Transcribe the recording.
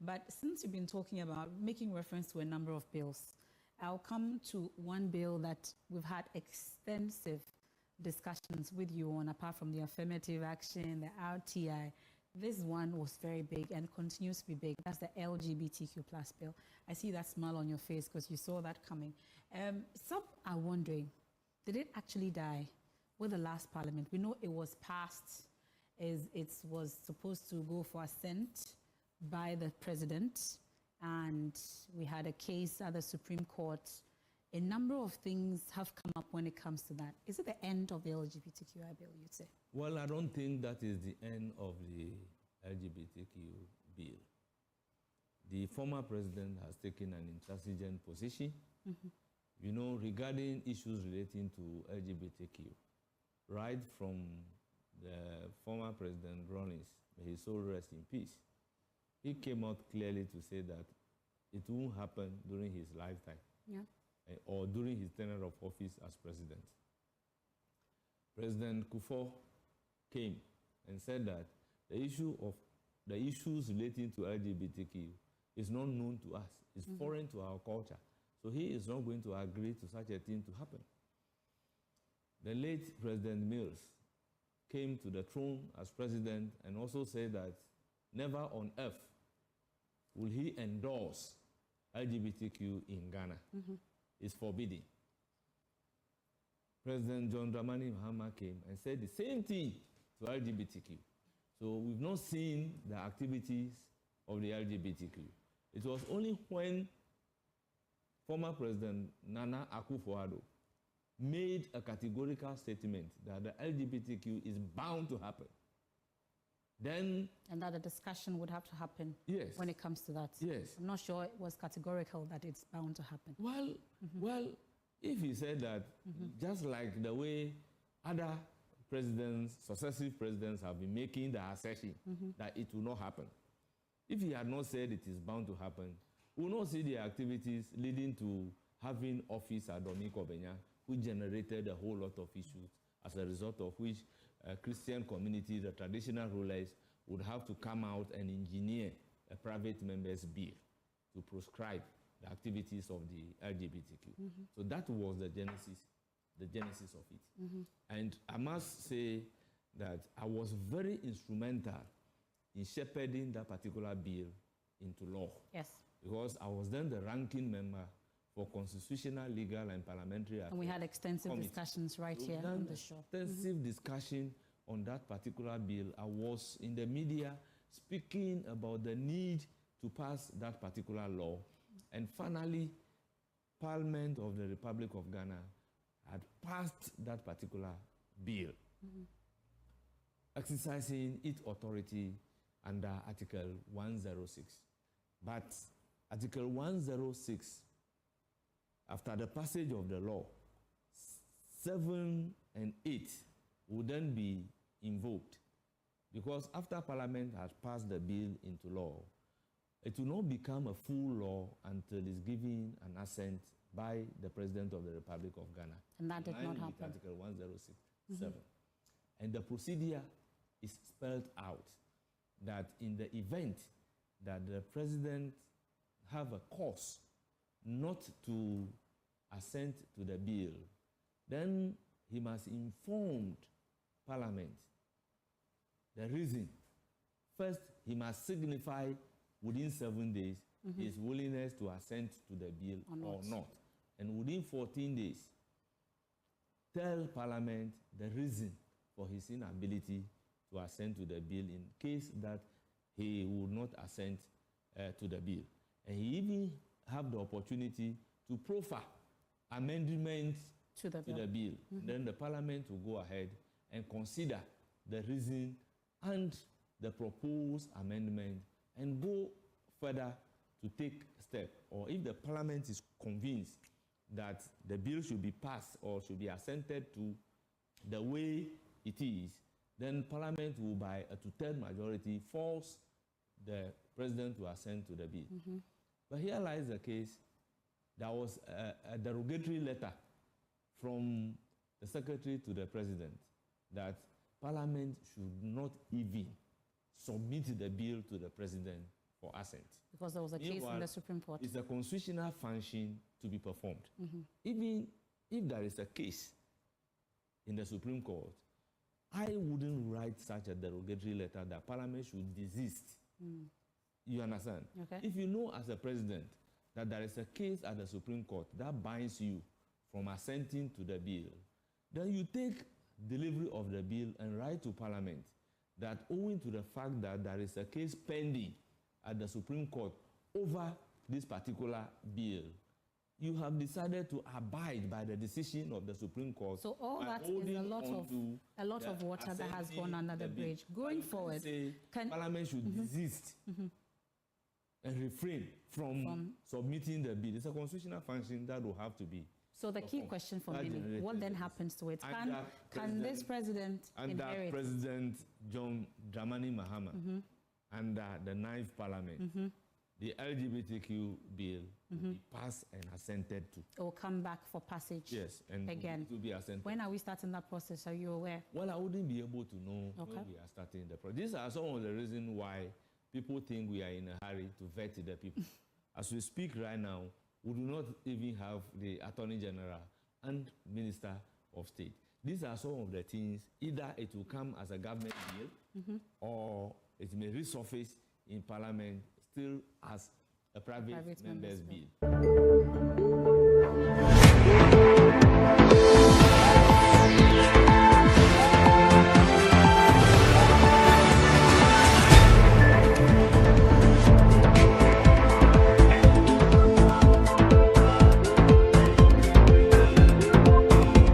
But since you've been talking about making reference to a number of bills, I'll come to one bill that we've had extensive discussions with you on, apart from the affirmative action, the RTI. This one was very big and continues to be big. That's the LGBTQ plus bill. I see that smile on your face because you saw that coming. Some are wondering, did it actually die with the last parliament? We know it was passed, it was supposed to go for assent by the president, and we had a case at the Supreme Court. A number of things have come up when it comes to that. Is it the end of the LGBTQI bill, you'd say? Well, I don't think that is the end of the LGBTQ bill. The former president has taken an intransigent position, you know, regarding issues relating to LGBTQ. Right from the former president, Rawlings, may his soul rest in peace, he came out clearly to say that it won't happen during his lifetime. Yeah. Or during his tenure of office as president. President Kufuor came and said that the issues relating to LGBTQ is not known to us. It's foreign to our culture. So he is not going to agree to such a thing to happen. The late President Mills came to the throne as president and also said that never on earth will he endorse LGBTQ in Ghana. Is forbidden. President John Mahama came and said the same thing to LGBTQ. So we've not seen the activities of the LGBTQ. It was only when former President Nana Akufo-Addo made a categorical statement that the LGBTQ is bound to happen. Then, and that a discussion would have to happen. Yes. When it comes to that. Yes. I'm not sure it was categorical that it's bound to happen. Well, well, if he said that, just like the way other presidents, successive presidents have been making the assertion that it will not happen. If he had not said it is bound to happen, we will not see the activities leading to having office at Dominic Obenya, who generated a whole lot of issues, as a result of which Christian communities, the traditional rulers, would have to come out and engineer a private members' bill to prescribe the activities of the LGBTQ. So that was the genesis of it. And I must say that I was very instrumental in shepherding that particular bill into law. Yes. Because I was then the ranking member for Constitutional, Legal, and Parliamentary Affairs. And we had extensive discussions right here on the show. Extensive discussion on that particular bill. I was in the media speaking about the need to pass that particular law. And finally, Parliament of the Republic of Ghana had passed that particular bill, exercising its authority under Article 106. But Article 106, after the passage of the law, 7 and 8 would then be invoked, because after Parliament has passed the bill into law, it will not become a full law until it's given an assent by the President of the Republic of Ghana. And that did not happen. Article 106(7). And the procedure is spelled out that in the event that the President have a cause not to assent to the bill, then he must inform Parliament the reason. First, he must signify within 7 days his willingness to assent to the bill or not. And within 14 days, tell Parliament the reason for his inability to assent to the bill in case that he would not assent to the bill. And he even have the opportunity to proffer amendments to the bill. Then the Parliament will go ahead and consider the reason and the proposed amendment and go further to take step. Or if the Parliament is convinced that the bill should be passed or should be assented to the way it is, then Parliament will, by a two-thirds majority, force the President to assent to the bill. But here lies the case. There was a derogatory letter from the Secretary to the President that Parliament should not even submit the bill to the President for assent. Because there was a case in Meanwhile, the Supreme Court. It's a constitutional function to be performed. Even if there is a case in the Supreme Court, I wouldn't write such a derogatory letter that Parliament should desist. You understand? Okay. If you know as a president that there is a case at the Supreme Court that binds you from assenting to the bill, then you take delivery of the bill and write to Parliament that owing to the fact that there is a case pending at the Supreme Court over this particular bill, you have decided to abide by the decision of the Supreme Court. So all that is a lot of water that has gone under the bridge. Going forward, Parliament should desist and refrain from submitting the bill. It's a constitutional function that will have to be. So the key question for me, what then happens to it? Can this president inherit? President John Mahama, under the 9th Parliament, the LGBTQ bill will be passed and assented to. It will come back for passage. Yes, and again. It will be assented. When are we starting that process? Are you aware? Well, I wouldn't be able to know when we are starting the process. These are some of the reasons why people think we are in a hurry to vet the people. As we speak right now, we do not even have the Attorney General and Minister of State. These are some of the things, either it will come as a government bill or it may resurface in Parliament still as a private member's bill.